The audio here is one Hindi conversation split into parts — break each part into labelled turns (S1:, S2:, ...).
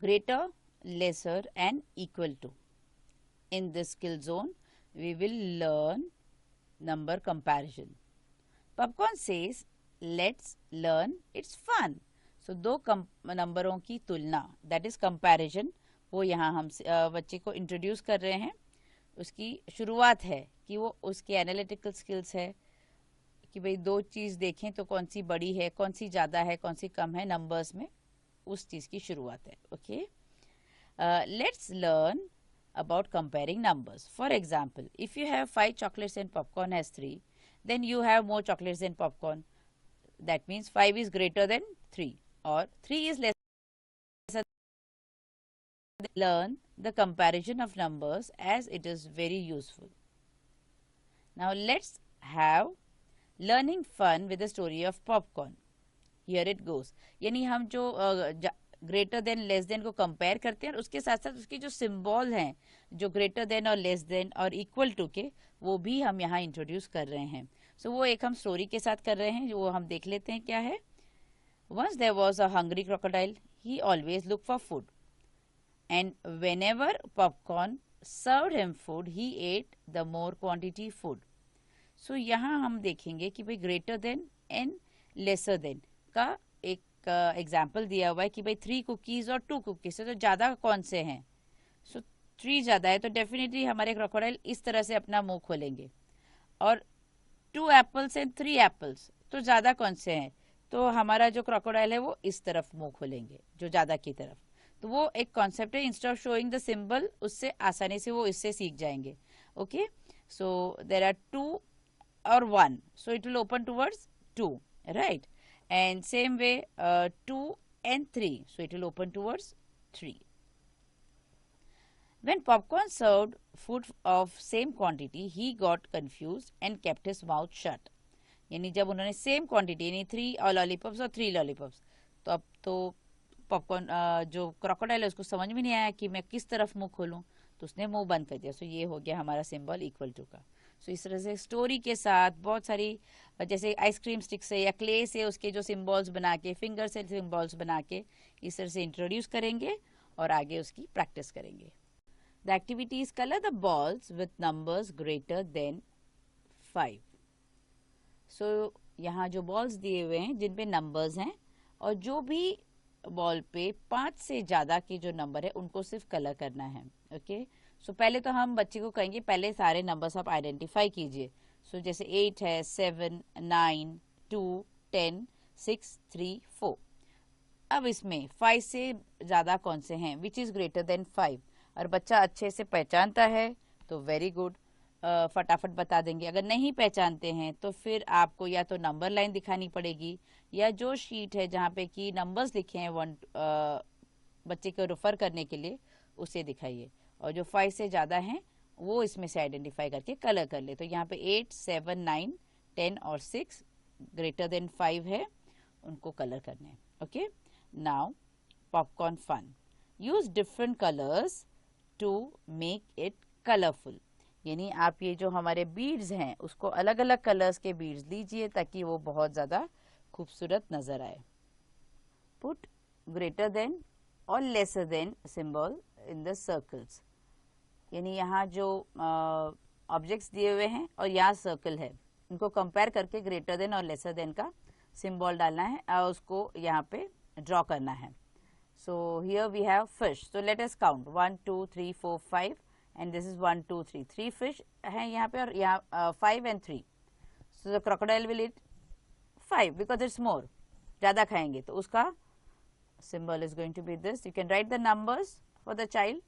S1: greater, lesser and equal to. In this skill zone, we will learn number comparison. Popcorn says, let's learn, it's fun. So दो नंबरों की तुलना, that is comparison, वो यहाँ हम बच्चे को इंट्रोड्यूस कर रहे हैं. उसकी शुरुआत है कि वो उसके एनालिटिकल स्किल्स है कि भाई दो चीज़ देखें तो कौन सी बड़ी है, कौन सी ज़्यादा है, कौन सी कम है नंबर्स में, उस चीज़ की शुरुआत है. Okay, let's learn about comparing numbers. For example, if you have 5 chocolates and popcorn has 3, then you have more chocolates than popcorn. That means 5 is greater than 3 or 3 is lesser than. Learn the comparison of numbers as it is very useful. Now let's have learning fun with the story of popcorn. Here it goes. यानी हम जो ग्रेटर देन लेस देन को कंपेयर करते हैं और उसके साथ साथ उसके जो सिंबल हैं जो ग्रेटर देन और लेस देन और इक्वल टू के, वो भी हम यहाँ इंट्रोड्यूस कर रहे हैं. सो वो एक हम स्टोरी के साथ कर रहे हैं, वो हम देख लेते हैं क्या है. Once there was a hungry crocodile. He always looked for food. And whenever popcorn served him food, he ate the more quantity food. So यहाँ हम देखेंगे कि भाई greater than and lesser than का एक एग्जाम्पल दिया हुआ है कि भाई 3 कुकीज और 2 कुकीज से तो ज़्यादा कौन से हैं. सो 3 ज़्यादा है तो डेफिनेटली हमारे क्रोकोडाइल इस तरह से अपना मुंह खोलेंगे. और 2 एप्पल्स एंड 3 एप्पल्स तो ज़्यादा कौन से हैं, तो हमारा जो क्रोकोडाइल है वो इस तरफ मुंह खोलेंगे, जो ज़्यादा की तरफ. तो वो एक कॉन्सेप्ट है. Instead of showing the symbol, उससे आसानी से वो इससे सीख जाएंगे. Okay, so there are 2 or 1, so it will open towards 2, right? And same way 2 and 3, so it will open towards 3. When popcorn served food of same quantity, he got confused and kept his mouth shut. यानी जब उन्होंने सेम क्वांटिटी यानी 3 लॉलीपॉप्स और 3 लॉलीपॉप्स, तो अब तो पॉपकॉर्न जो क्रोकोडाइल है उसको समझ में नहीं आया कि मैं किस तरफ मुंह खोलूं, तो उसने मुंह बंद कर दिया. सो ये हो गया हमारा सिंबल इक्वल टू का. सो इस तरह से स्टोरी के साथ बहुत सारी, जैसे आइसक्रीम स्टिक से या क्ले से उसके जो सिंबल्स बना के, फिंगर से सिंबल्स बना के इस तरह से इंट्रोड्यूस करेंगे और आगे उसकी प्रैक्टिस करेंगे. The activities colour the balls with numbers greater than 5. सो यहाँ जो बॉल्स दिए हुए हैं जिन पे नंबर्स हैं, और जो भी बॉल पे 5 से ज़्यादा के जो नंबर है उनको सिर्फ कलर करना है. ओके, सो पहले तो हम बच्चे को कहेंगे पहले सारे नंबर्स आप आइडेंटिफाई कीजिए. सो जैसे 8 है, 7, 9, 2, 10, 6, 3, 4. अब इसमें 5 से ज़्यादा कौन से हैं, विच इज़ ग्रेटर देन 5. और बच्चा अच्छे से पहचानता है तो वेरी गुड, फटाफट बता देंगे. अगर नहीं पहचानते हैं तो फिर आपको या तो नंबर लाइन दिखानी पड़ेगी या जो शीट है जहाँ पे कि नंबर्स लिखे हैं बच्चे को रेफर करने के लिए उसे दिखाइए. और जो 5 से ज़्यादा हैं वो इसमें से आइडेंटिफाई करके कलर कर ले. तो यहाँ पे 8, 7, 9, 10 और 6 ग्रेटर देन 5 है, उनको कलर करने हैं. Okay, now popcorn fun. Use different colours to make it colourful. यानी आप ये जो हमारे बीड्स हैं उसको अलग अलग कलर्स के बीड्स लीजिए ताकि वो बहुत ज़्यादा खूबसूरत नज़र आए. पुट ग्रेटर देन और lesser then symbol in the circles. यानी यहाँ जो ऑब्जेक्ट्स दिए हुए हैं और यहाँ सर्कल है, इनको कंपेयर करके ग्रेटर देन और लेसर देन का सिंबल डालना है और उसको यहाँ पे ड्रॉ करना है. So here we have fish. So let us count 1, 2, 3, 4, 5 and this is 1, 2, 3. 3 fish हैं यहाँ पे और यहाँ 5 and 3. So the crocodile will eat 5 because it's more. ज़्यादा खाएंगे तो उसका symbol is going to be this. You can write the numbers for the child.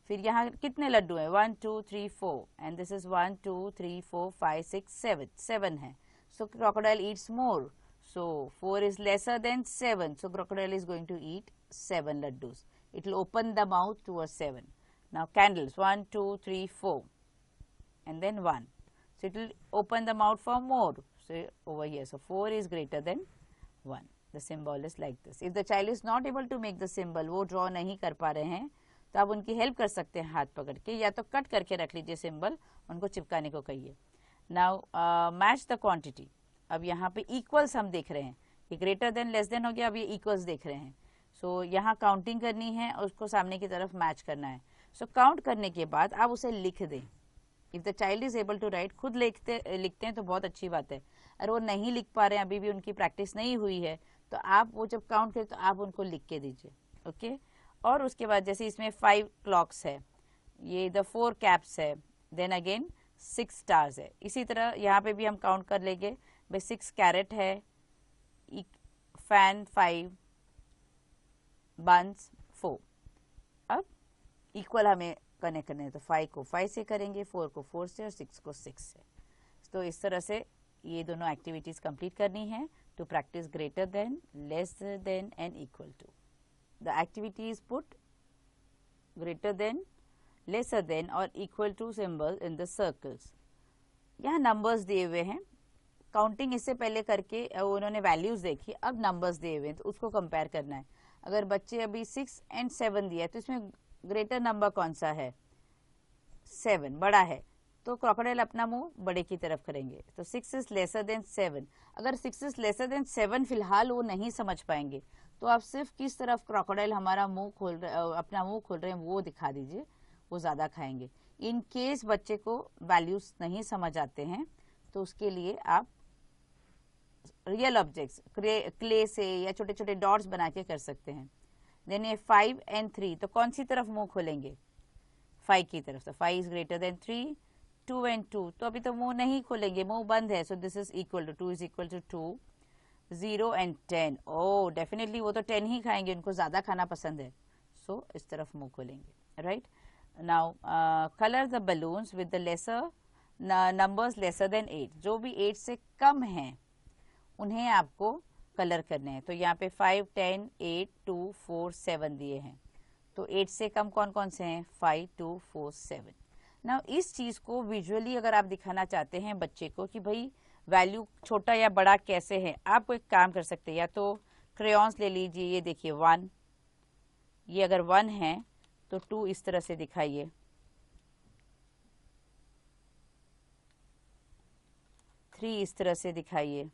S1: फिर यहाँ कितने लड्डू हैं, 1, 2, 3, 4 एंड दिस इज 1, 2, 3, 4, 5, 6, 7. 7 है. So crocodile eats more. So 4 is lesser than 7. So crocodile is going to eat 7 laddus. It will open the mouth towards 7. Now candles 1, 2, 3, 4 and then 1. So it will open the mouth for more. So over here. So 4 is greater than 1. The symbol is like this. If the child is not able to make the symbol, वो draw नहीं कर पा रहे हैं, तो आप उनकी हेल्प कर सकते हैं हाथ पकड़ के, या तो कट करके रख लीजिए सिंबल, उनको चिपकाने को कहिए. Now match the quantity. अब यहाँ पे इक्वल्स हम देख रहे हैं कि ग्रेटर देन लेस देन हो गया, अब ये इक्वल्स देख रहे हैं. सो सो यहाँ काउंटिंग करनी है और उसको सामने की तरफ मैच करना है. सो काउंट करने के बाद आप उसे लिख दें. If the child is able to write, खुद लिखते हैं तो बहुत अच्छी बात है. अगर वो नहीं लिख पा रहे हैं, अभी भी उनकी प्रैक्टिस नहीं हुई है, तो आप वो जब काउंट करें तो आप उनको लिख के दीजिए. ओके. और उसके बाद जैसे इसमें 5 क्लॉक्स है, ये द 4 कैप्स है, देन अगेन 6 स्टार्स है. इसी तरह यहाँ पे भी हम काउंट कर लेंगे. भाई 6 कैरेट है, फैन 5, बंस 4. अब इक्वल हमें कनेक्ट करने हैं, तो 5 को 5 से करेंगे, 4 को 4 से और 6 को 6 से. तो इस तरह से ये दोनों एक्टिविटीज कंप्लीट करनी है to practise greater than, less than and equal to. The activity is put greater than, lesser than और equal to symbol in the circles. यहाँ नंबर्स दिए हुए हैं. काउंटिंग इससे पहले करके उन्होंने वैल्यूज देखी, अब नंबर्स दिए हुए हैं तो उसको कंपेयर करना है. अगर बच्चे अभी 6 और 7 दिया है तो इसमें ग्रेटर नंबर कौन सा है? 7 बड़ा है, तो क्रोकोडाइल अपना मुंह बड़े की तरफ करेंगे. तो 6 इज लेसर देन 7. अगर 6 इज लेसर देन 7 फिलहाल वो नहीं समझ पाएंगे, तो आप सिर्फ किस तरफ क्रोकोडाइल हमारा मुंह खोल रहे, अपना मुंह खोल रहे हैं वो दिखा दीजिए, वो ज्यादा खाएंगे. इन केस बच्चे को वैल्यूज नहीं समझ आते हैं तो उसके लिए आप रियल ऑब्जेक्ट्स क्ले से या छोटे छोटे डॉट्स बना के कर सकते हैं. देन ये 5 और 3, तो कौन सी तरफ मुंह खोलेंगे? 5 की तरफ. तो 5 इज ग्रेटर देन 3. 2 और 2, तो अभी तो मुंह नहीं खोलेंगे, मुंह बंद है. So this is equal to 2 is equal to 2. 0 और 10, ओ डेफिनेटली वो तो 10 ही खाएंगे, उनको ज्यादा खाना पसंद है. सो इस तरफ मुंह खोलेंगे. Right. Now colour the balloons with the lesser numbers lesser than 8. जो भी 8 से कम हैं उन्हें आपको कलर करने हैं. तो यहाँ पे 5, 10, 8, 2, 4, 7 दिए हैं. तो 8 से कम कौन कौन से हैं? 5, 2, 4, 7. नाउ इस चीज को विजुअली अगर आप दिखाना चाहते हैं बच्चे को कि भाई वैल्यू छोटा या बड़ा कैसे है, आप एक काम कर सकते हैं. या तो क्रेयॉन्स ले लीजिए, ये देखिए 1, ये अगर 1 है तो 2 इस तरह से दिखाइए. 3 इस तरह से दिखाइए.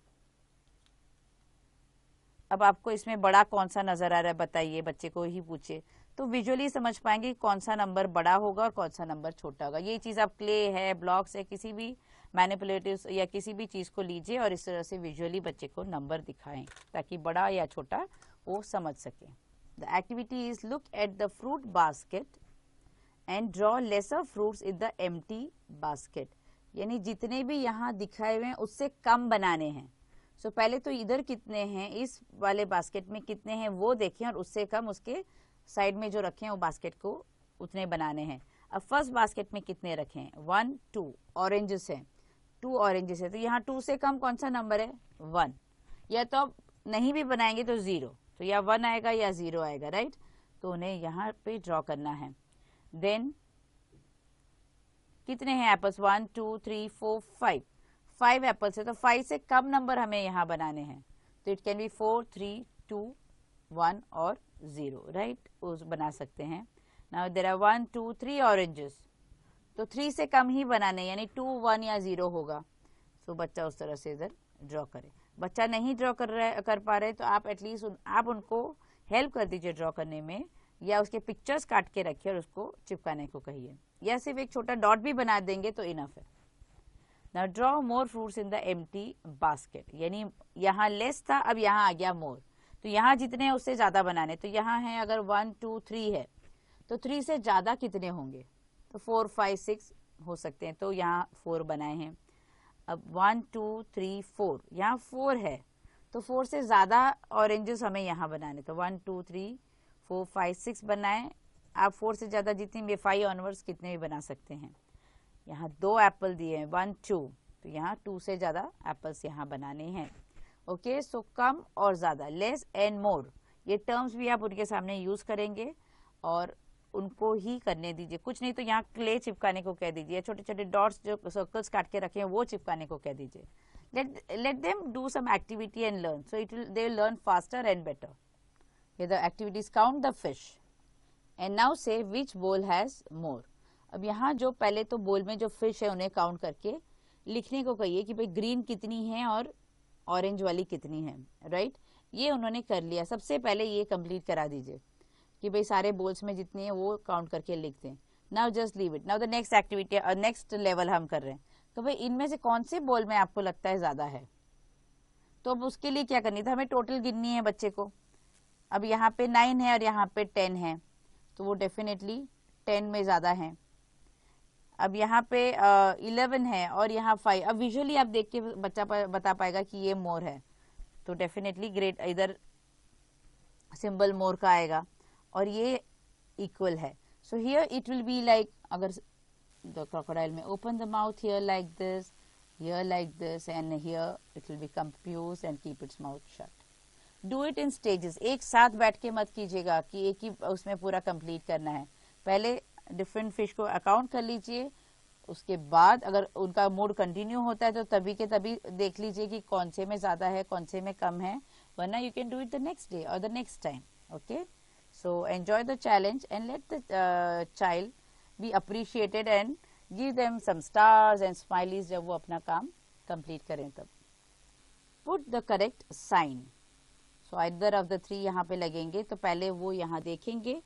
S1: अब आपको इसमें बड़ा कौन सा नजर आ रहा है बताइए, बच्चे को ही पूछे तो विजुअली समझ पाएंगे कौन सा नंबर बड़ा होगा और कौन सा नंबर छोटा होगा. ये चीज आप क्ले है, ब्लॉक्स है, किसी भी मैनिपुलेटिव्स या किसी भी चीज को लीजिए और इस तरह से विजुअली बच्चे को नंबर दिखाएं ताकि बड़ा या छोटा वो समझ सके. The activity is look at the fruit basket and draw lesser fruits in the empty basket. यानी जितने भी यहाँ दिखाए हुए हैं उससे कम बनाने हैं. सो पहले तो इधर कितने हैं, इस वाले बास्केट में कितने हैं वो देखें और उससे कम उसके साइड में जो रखे हैं वो बास्केट को उतने बनाने हैं. अब फर्स्ट बास्केट में कितने रखें? 1, 2 ऑरेंजेस हैं, 2 ऑरेंजेस है, तो यहाँ 2 से कम कौन सा नंबर है? 1. या तो अब नहीं भी बनाएंगे तो 0, तो या 1 आएगा या 0 आएगा. राइट. तो उन्हें यहाँ पे ड्रॉ करना है. देन कितने हैं एप्पल्स? 1, 2, 3, 4, 5. 5 एप्पल्स है तो 5 से कम नंबर हमें यहाँ बनाने हैं. तो इट कैन बी 4, 3, 2, 1 और 0. राइट. उस बना सकते हैं. नाउ देयर आर 1, 2, 3 ऑरेंजेस, तो 3 से कम ही बनाने, यानी 2, 1 या 0 होगा. सो बच्चा उस तरह से इधर ड्रॉ करे. बच्चा नहीं ड्रॉ कर पा रहे तो आप एटलीस्ट आप उनको हेल्प कर दीजिए ड्रॉ करने में, या उसके पिक्चर्स काट के रखिए और उसको चिपकाने को कहिए, या सिर्फ एक छोटा डॉट भी बना देंगे तो इनफ है. Now draw more fruits in the empty basket. यानी यहाँ लेस था, अब यहाँ आ गया मोर, तो यहाँ जितने हैं उससे ज्यादा बनाने. तो यहाँ है अगर 1, 2, 3 है तो 3 से ज्यादा कितने होंगे? तो 4, 5, 6 हो सकते हैं. तो यहाँ 4 बनाए हैं. अब 1, 2, 3, 4, यहाँ 4 है तो 4 से ज्यादा ऑरेंजेस हमें यहाँ बनाने. तो 1, 2, 3, 4, 5, 6 बनाए. आप 4 से ज्यादा जितने भी 5 ऑनवर्ड्स कितने भी बना सकते हैं. यहाँ 2 एप्पल दिए हैं, 1, 2, तो यहाँ 2 से ज्यादा एप्पल्स यहाँ बनाने हैं. ओके. सो कम और ज्यादा, लेस एंड मोर, ये टर्म्स भी आप उनके सामने यूज करेंगे और उनको ही करने दीजिए. कुछ नहीं तो यहाँ क्ले चिपकाने को कह दीजिए, छोटे छोटे डॉट्स जो सर्कल्स काट के रखे हैं वो चिपकाने को कह दीजिए. Let them do some activity and learn, so they will learn faster and better. The activities count the fish and now say which बोल हैज मोर. अब यहाँ जो पहले तो बोल में जो फिश है उन्हें काउंट करके लिखने को कहिए कि भाई ग्रीन कितनी है और ऑरेंज वाली कितनी है. राइट. ये उन्होंने कर लिया। सबसे पहले ये कंप्लीट करा दीजिए कि भाई सारे बोल्स में जितनी है वो काउंट करके लिख दें। Now just leave it. Now the next activity, next level हम कर रहे हैं तो भाई इनमें से कौन से बोल में आपको लगता है ज्यादा है, तो अब उसके लिए क्या करनी था, हमें टोटल गिननी है बच्चे को। अब यहाँ पे 9 है और यहाँ पे 10 है, तो वो डेफिनेटली 10 में ज्यादा है। अब यहाँ पे 11 है और यहाँ 5। अब विजुअली आप देख के बच्चा बता पाएगा कि ये मोर है, तो डेफिनेटली ग्रेट इधर सिंबल मोर का आएगा और ये इक्वल है। So here it will be like, अगर द क्रोकोडाइल में open the mouth here like this, here like this, and here it will be confused and keep its mouth shut. Do it in stages. एक साथ बैठ के मत कीजिएगा कि एक ही उसमें पूरा कंप्लीट करना है। पहले डिफरेंट फिश को अकाउंट कर लीजिए, उसके बाद अगर उनका मूड कंटिन्यू होता है तो तभी के तभी देख लीजिए कि कौन से में ज्यादा है कौन से में कम है, वरना you can do it the next day और the next time. Okay, so enjoy the challenge and let the child be appreciated and give them some stars and smileys जब वो अपना काम complete करें तब। Put the correct sign. So either of the three यहाँ पे लगेंगे, तो पहले वो यहाँ देखेंगे,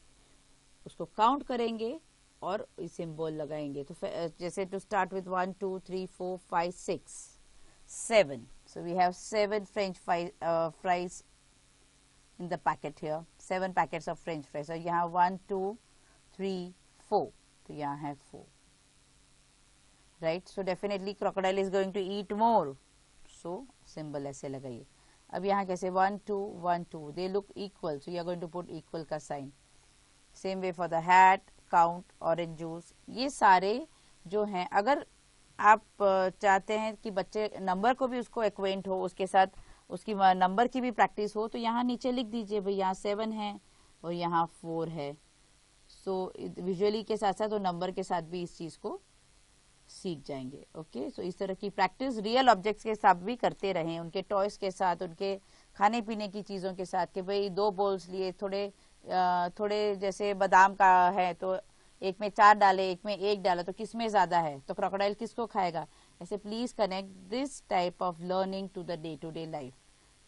S1: उसको काउंट करेंगे और सिंबल लगाएंगे। तो जैसे to start with 1 2 3 4 5 6 7, so we have 7 French fries in the packet here, 7 packets of French fries। और यहाँ 1 2 3 4, तो यहाँ है 4, right? So definitely crocodile is going to eat more, so symbol ऐसे लगाइए। अब यहाँ कैसे 1 2 1 2, they look equal, so you are going to put equal का sign। Same way for the hat, count, orange juice, ये सारे जो हैं, अगर आप चाहते हैं कि बच्चे नंबर को भी उसको एक्वेंट हो, उसके साथ उसकी नंबर की भी प्रैक्टिस हो, तो यहाँ नीचे लिख दीजिए भाई यहाँ 7 है और यहाँ 4 है। सो विजुअली के साथ साथ और नंबर के साथ भी इस चीज को सीख जाएंगे। ओके, सो इस तरह की प्रैक्टिस रियल ऑब्जेक्ट्स के साथ भी करते रहें, उनके टॉयज के साथ, उनके खाने पीने की चीजों के साथ, कि भाई 2 बोल्स लिए, थोड़े जैसे बादाम का है तो एक में 4 डाले, एक में 1 डाला, तो किस में ज्यादा है, तो क्रोकोडाइल किसको खाएगा। ऐसे please connect this type of learning to the day to day life,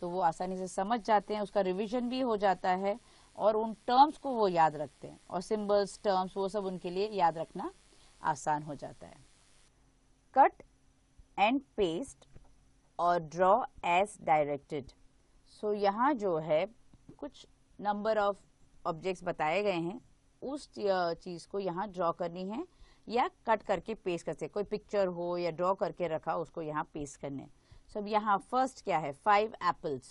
S1: तो वो आसानी से समझ जाते हैं, उसका रिविजन भी हो जाता है और उन टर्म्स को वो याद रखते हैं, और सिंबल्स, टर्म्स, वो सब उनके लिए याद रखना आसान हो जाता है। कट एंड पेस्ट और ड्रॉ एज डायरेक्टेड। सो यहाँ जो है कुछ नंबर ऑफ ऑब्जेक्ट्स बताए गए हैं, उस चीज को यहाँ ड्रॉ करनी है या कट करके पेस्ट करते, कोई पिक्चर हो या ड्रॉ करके रखा उसको यहाँ पेस्ट करने। सो अब यहाँ फर्स्ट क्या है, 5 एप्पल्स।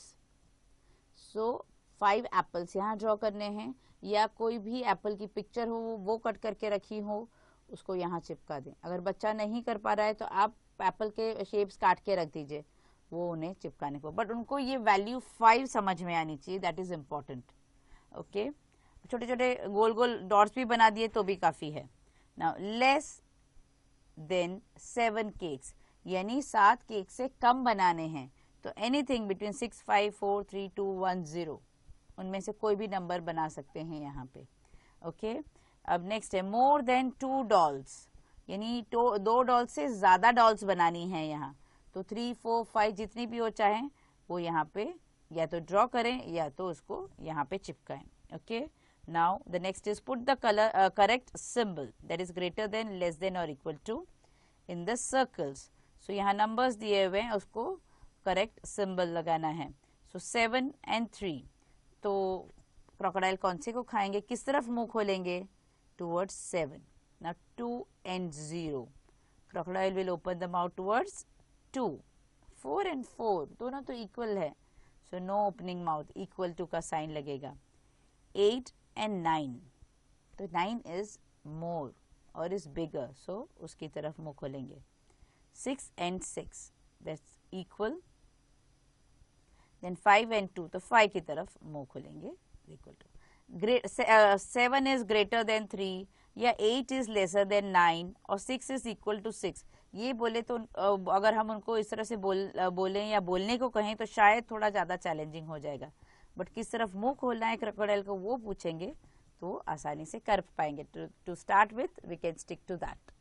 S1: सो 5 एप्पल्स यहाँ ड्रॉ करने हैं, या कोई भी एप्पल की पिक्चर हो वो कट करके रखी हो उसको यहाँ चिपका दें। अगर बच्चा नहीं कर पा रहा है तो आप एप्पल के शेप्स काट के रख दीजिए, वो उन्हें चिपकाने को, बट उनको ये वैल्यू 5 समझ में आनी चाहिए, दैट इज इम्पोर्टेंट। ओके, छोटे छोटे गोल गोल डॉट्स भी बना दिए तो भी काफी है। नाउ लेस देन 7 केक्स, यानी 7 केक से कम बनाने हैं, तो एनीथिंग बिटवीन 6 5 4 3 2 1 0, उनमें से कोई भी नंबर बना सकते हैं यहाँ पे। ओके, अब नेक्स्ट है मोर देन 2 डॉल्स, यानी 2 डॉल्स से ज्यादा डॉल्स बनानी है यहाँ, तो 3 4 5 जितनी भी हो चाहे वो यहाँ पे या तो ड्रॉ करें या तो उसको यहाँ पे चिपकाएं। Okay, now the next is put the correct symbol, that is greater than, less than or equal to in the circles। so यहाँ numbers दिए हुए हैं, उसको correct symbol लगाना है। so 7 and 3, तो crocodile कौन से को खाएंगे, किस तरफ मुंह खोलेंगे, towards 7। now 2 and 0, crocodile will open the mouth towards 2। 4 and 4 दोनों तो equal है, so no opening mouth, equal to का sign लगेगा। 8 and 9, तो 9 is more और is bigger, so उसकी तरफ मुंह खोलेंगे। 6 and 6, that's equal, then 5 and 2, तो 5 की तरफ मुंह खोलेंगे, equal to। 7 is greater than 3 या 8 is lesser than 9 और 6 is equal to 6, ये बोले तो अगर हम उनको इस तरह से बोलें या बोलने को कहें तो शायद थोड़ा ज्यादा चैलेंजिंग हो जाएगा, बट किस तरफ मुंह खोलना है क्रोकोडाइल को वो पूछेंगे तो आसानी से कर पाएंगे। To start with we can stick to that.